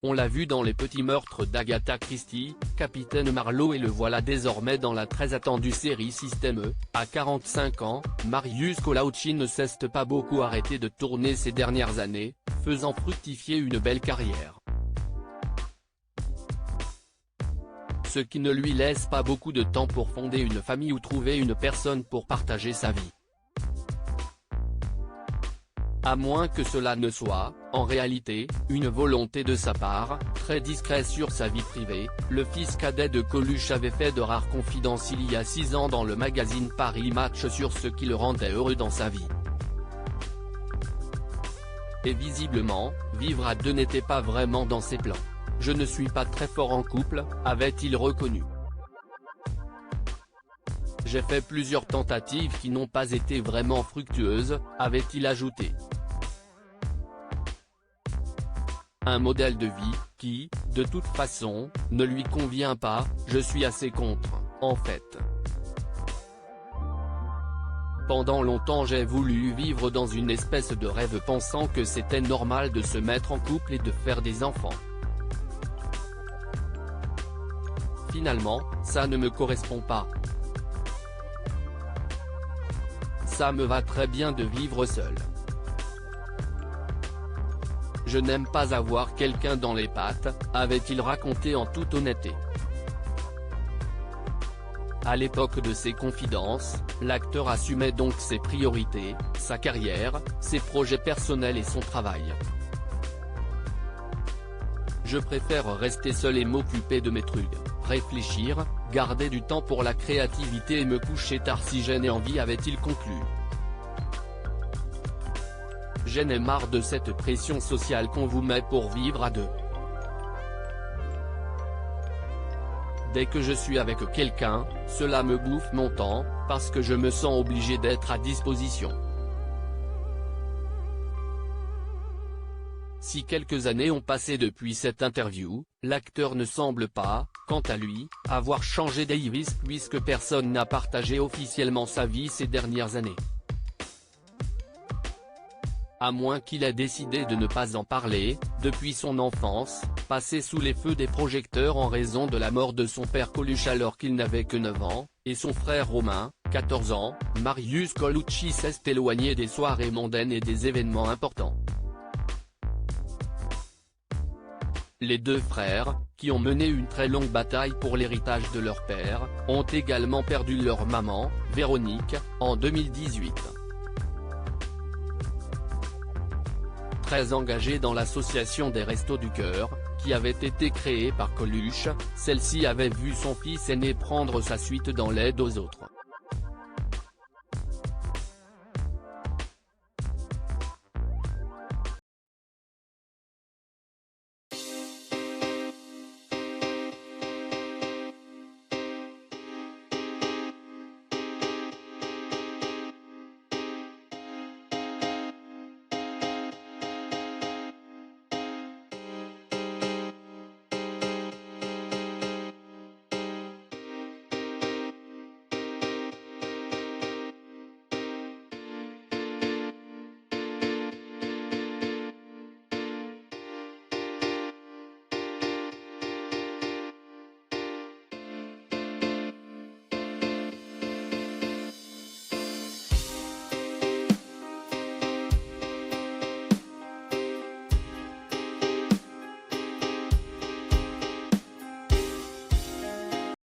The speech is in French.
On l'a vu dans Les Petits Meurtres d'Agatha Christie, Capitaine Marlowe, et le voilà désormais dans la très attendue série Système E. À 45 ans, Marius Colucci ne s'est pas beaucoup arrêté de tourner ces dernières années, faisant fructifier une belle carrière. Ce qui ne lui laisse pas beaucoup de temps pour fonder une famille ou trouver une personne pour partager sa vie. À moins que cela ne soit, en réalité, une volonté de sa part. Très discret sur sa vie privée, le fils cadet de Coluche avait fait de rares confidences il y a 6 ans dans le magazine Paris Match sur ce qui le rendait heureux dans sa vie. Et visiblement, vivre à deux n'était pas vraiment dans ses plans. « Je ne suis pas très fort en couple », avait-il reconnu. « J'ai fait plusieurs tentatives qui n'ont pas été vraiment fructueuses », avait-il ajouté. Un modèle de vie, qui, de toute façon, ne lui convient pas. Je suis assez contre, en fait. Pendant longtemps j'ai voulu vivre dans une espèce de rêve pensant que c'était normal de se mettre en couple et de faire des enfants. Finalement, ça ne me correspond pas. Ça me va très bien de vivre seul. Je n'aime pas avoir quelqu'un dans les pattes, avait-il raconté en toute honnêteté. À l'époque de ses confidences, l'acteur assumait donc ses priorités, sa carrière, ses projets personnels et son travail. Je préfère rester seul et m'occuper de mes trucs, réfléchir, garder du temps pour la créativité et me coucher tard si j'en ai envie, avait-il conclu. J'en ai marre de cette pression sociale qu'on vous met pour vivre à deux. Dès que je suis avec quelqu'un, cela me bouffe mon temps, parce que je me sens obligé d'être à disposition. Si quelques années ont passé depuis cette interview, l'acteur ne semble pas, quant à lui, avoir changé d'avis puisque personne n'a partagé officiellement sa vie ces dernières années. À moins qu'il ait décidé de ne pas en parler, depuis son enfance, passé sous les feux des projecteurs en raison de la mort de son père Coluche alors qu'il n'avait que 9 ans, et son frère Romain, 14 ans, Marius Colucci s'est éloigné des soirées mondaines et des événements importants. Les deux frères, qui ont mené une très longue bataille pour l'héritage de leur père, ont également perdu leur maman, Véronique, en 2018. Très engagée dans l'association des Restos du Cœur, qui avait été créée par Coluche, celle-ci avait vu son fils aîné prendre sa suite dans l'aide aux autres.